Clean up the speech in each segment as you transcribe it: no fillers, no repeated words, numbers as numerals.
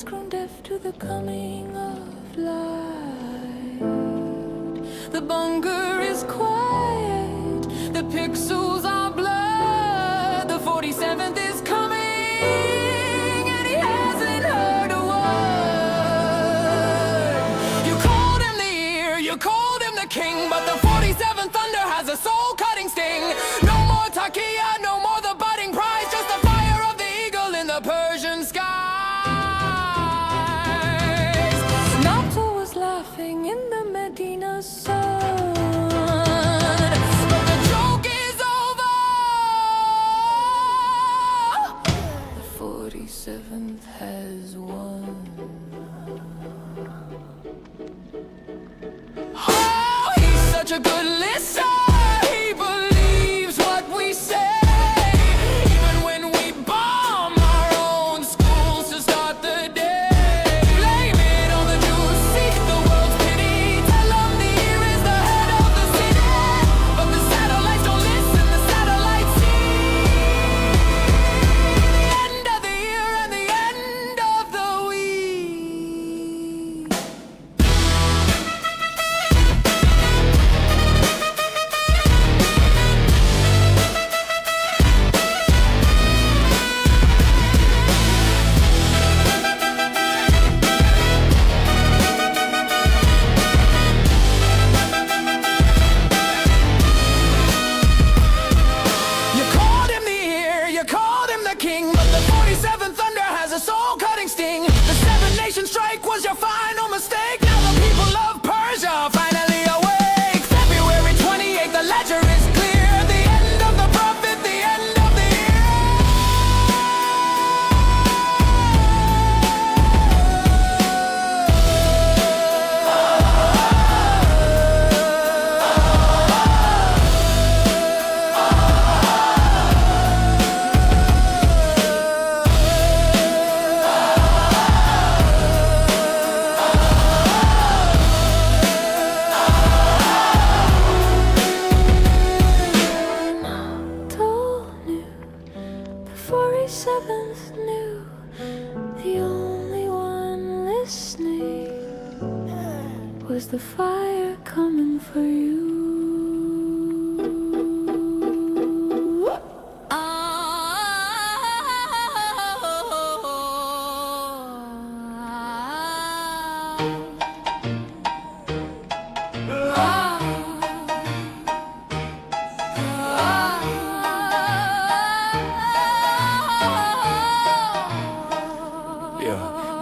has grown deaf to the coming of light. The bunker is quiet, the pixels are blurred. The 47th is coming, and he hasn't heard a word. You called him the ear, you called him the king, but the 47th thunder has a soul-cutting sting. No more Takia, no more the budding prize, just the fire of the eagle in the Persian skies. Nafta was laughing in the Medina sun, but the joke is over. The 47th has won. Oh, he's such a good listener. He believes what we say, even when we bomb our own schools to start the day. Blame it on the Jews, seek the world's pity. Tell them the ear is the head of the city, but the satellites don't listen, the satellites see. The end of the year and the end of the week. You called him the ear, you called him the king, but the 47th thunder has a soul-cutting sting. The seven-nation strike was your final mistake. Now the people of Persia are finally awake. February 28th, the ledger is clear. The end of the prophet, the end of the Mettle knew, the 47th knew, the only one listening was the fire coming for you.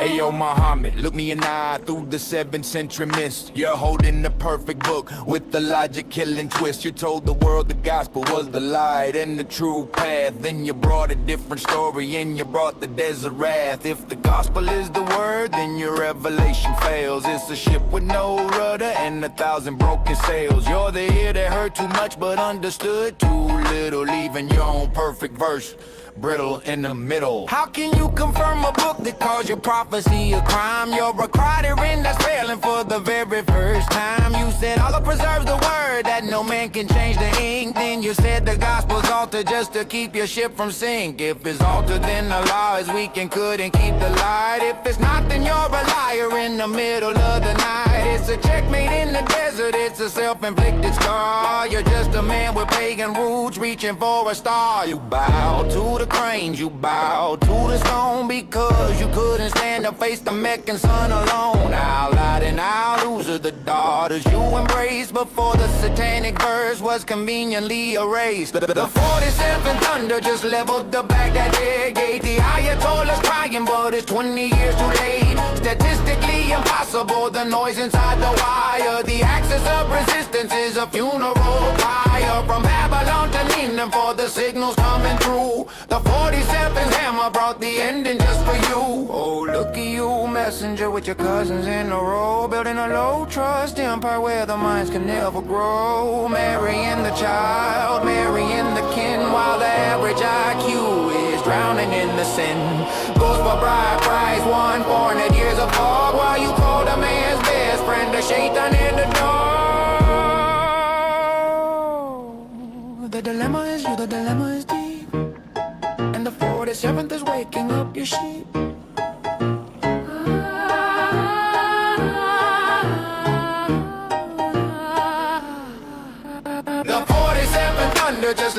Ayo Muhammad, look me in the eye through the 7th century mist. You're holding the perfect book with the logic killing twist. You told the world the gospel was the light and the true path. Then you brought a different story and you brought the desert wrath. If the gospel is the word, then your revelation fails. It's a ship with no rudder and 1,000 broken sails. You're the ear that heard too much but understood too little, leaving your own perfect verse brittle in the middle. How can you confirm a book that calls your prophecy a crime? You're a criterion that's failing for the very first time. You said Allah preserves the word, that no man can change the ink. Then you said the gospel's altered just to keep your ship from sink. If it's altered, then the law is weak and couldn't keep the light. If it's not, then you're a liar in the middle of the night. It's a checkmate in the desert, it's a self-inflicted scar. You're just a man with pagan roots reaching for a star. You bow to the cranes, you bow to the stone, because you couldn't stand to face the Meccan sun alone. Our light and our loser, the daughters you embraced before the satanic verse was conveniently erased. The 47th thunder just leveled the Baghdad gate. The Ayatollah's crying, but it's 20 years too late. Statistically impossible, the noise inside the wire. The axis of resistance is a funeral pyre. From Babylon to Nina for the signals coming through. The 47th hammer brought the ending just for you. Oh, look at you, messenger with your cousins in a row, building a low trust empire where the minds can never grow. Marrying the child, marrying the kin, while the average IQ is drowning in the sin. Goes for bride price, 1 400 years apart, while you call the man's best friend a shaitan in the dark. The dilemma is you, the dilemma is deep, and the 47th is waking up your sheep.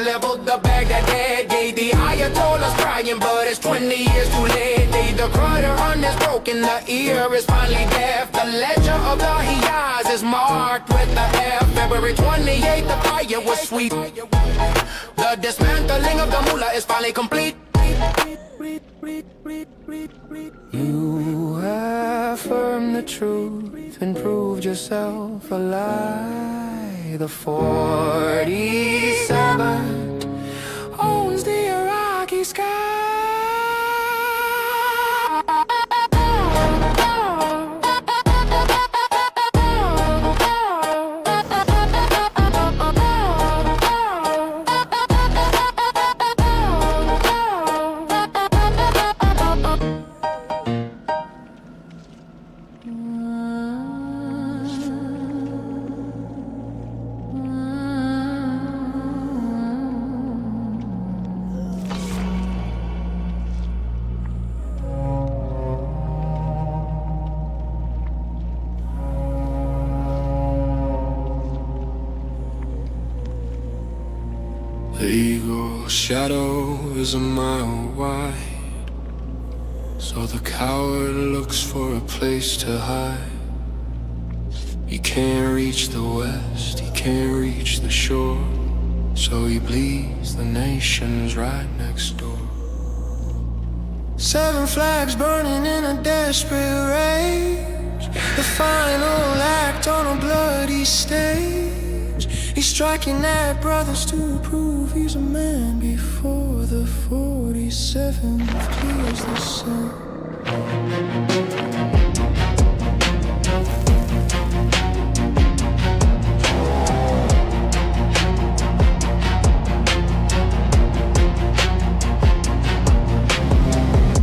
leveled the Baghdad head. Gave the Ayatollahs crying, but it's 20 years too late. The Quran is broken, the ear is finally deaf. The ledger of the Hiyaz is marked with the F. February 28th, the fire was sweet. The dismantling of the mullah is finally complete. You affirm the truth and proved yourself a lie. The 47th owns the Iraqi sky. The eagle's shadow is a mile wide, so the coward looks for a place to hide. He can't reach the west, he can't reach the shore, so he bleeds the nations right next door. 7 flags burning in a desperate rage, the final act on a bloody stage. He's striking at brothers to prove he's a man before the 47th clears the sun.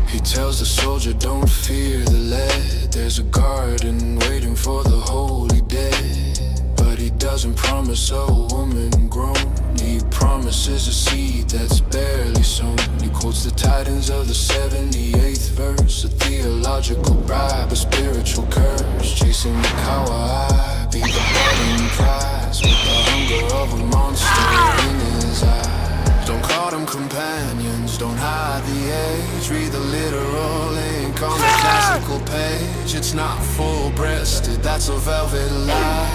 He tells the soldier, don't fear the lead. There's a garden waiting for the holy dead. But he doesn't promise a woman grown. He promises a seed that's barely sown. He quotes the titans of the 78th verse, a theological bribe, a spiritual curse. Chasing the cow-eye, be the bottom prize, with the hunger of a monster in his eyes. Don't call them companions, don't hide the age. Read the literal ink on the classical page. It's not full-breasted, that's a velvet lie,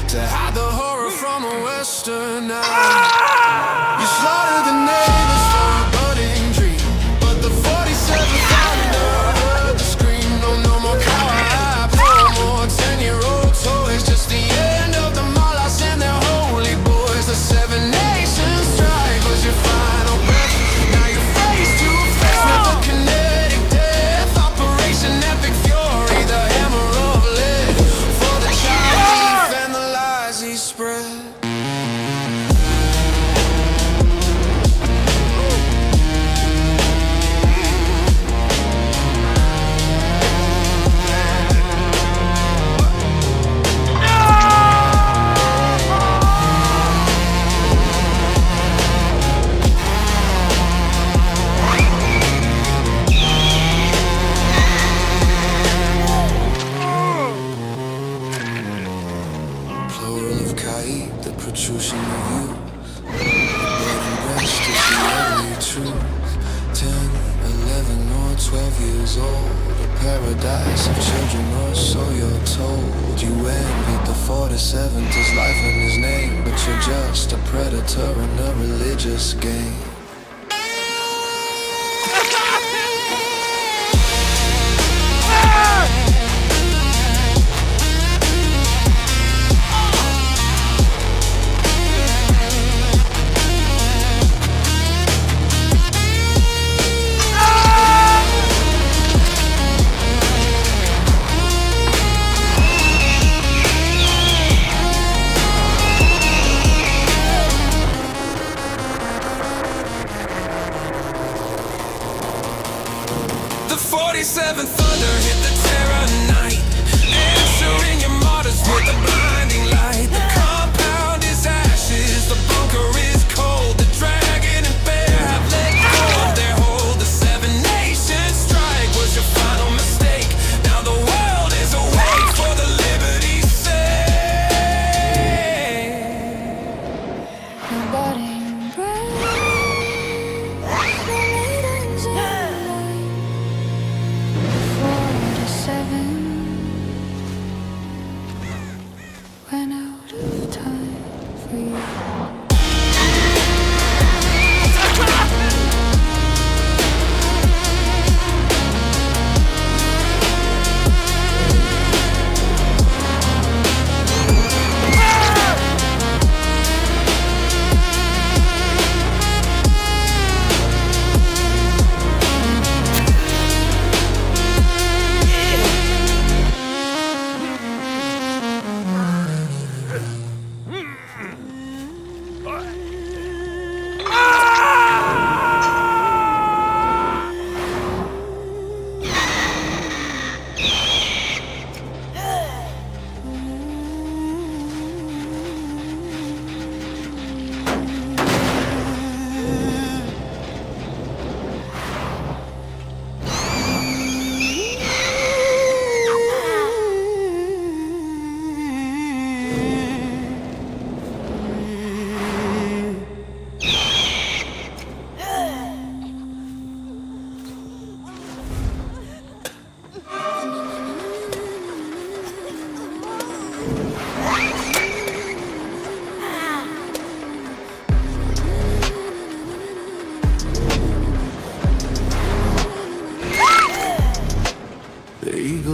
to hide the horror from a western eye. You slaughtered the neighbors for a budding dream, but the 47th thunder heard the scream. No more cow-eye, no more 10-year-old toys. Just the end of the mullahs and their holy boys. The 7 nations strike was your final breath. Now you're face to face with the kinetic death. Operation Epic Fury, the hammer of lead for the child and the lies he spread. Plural of Kaib, the protrusion of youth. The burning breast is the ugly truth. 10, 11 or 12 years old, a paradise of children, or so you're told. You envied the 47th, his life and his name, but you're just a predator in a religious game. The 47th thunder hit the terror night, answering your martyrs with a blinding light. The compound is ashes, the bunker is cold. The dragon and bear have let go of their hold. The 7 nations strike was your final mistake. Now the world is awake for the liberty's sake. Your body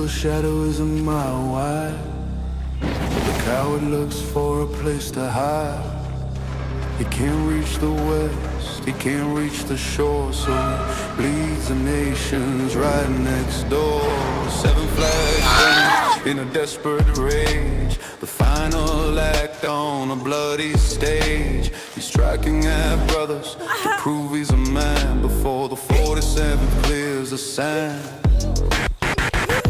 your shadow is a mile wide. The coward looks for a place to hide. He can't reach the west, he can't reach the shore, so he bleeds the nations right next door. 7 flags in a desperate rage, the final act on a bloody stage. He's striking at brothers to prove he's a man before the 47th clears the sand.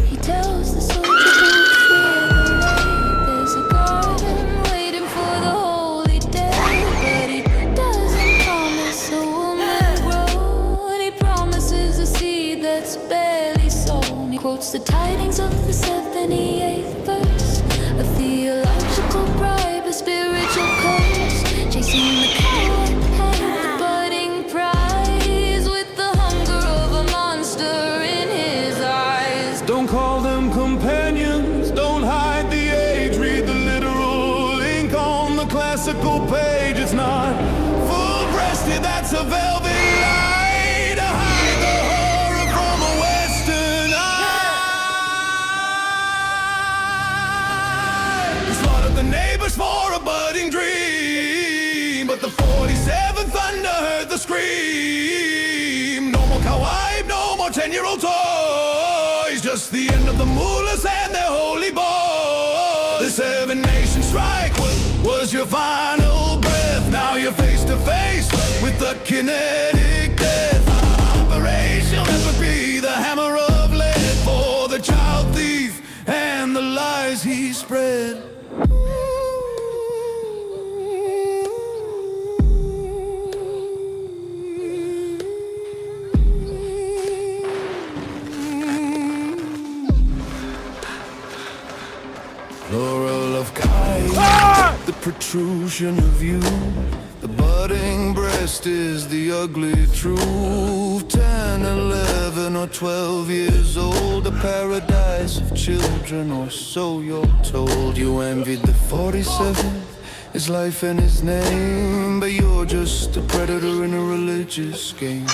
He tells the soldier don't fear the light. There's a garden waiting for the holy day. But he doesn't promise a woman grow, and he promises a seed that's barely sown. He quotes the tidings of the 78th verse, a theological bribe, a spiritual curse, chasing the coward and the budding prize with the hunger of a monster in his eyes. Don't call them companions, don't hide the age. Read the literal ink on the classical page. It's not full-breasted, that's a velvet lie to hide the horror from a western eye. He slaughtered the neighbors for a budding dream, but the 47th thunder heard the scream. No more kawaii, no more 10-year-old toys, just the end of the mullahs and their holy boys. The 7 nation strike was your final breath. Now you're face to face with the kinetic death. Operation Epic be the hammer of lead for the child thief and the lies he spread. Laurel of Kai, the protrusion of you. The budding breast is the ugly truth. 10, 11 or 12 years old, a paradise of children, or so you're told. You envied the 47, his life and his name, but you're just a predator in a religious game.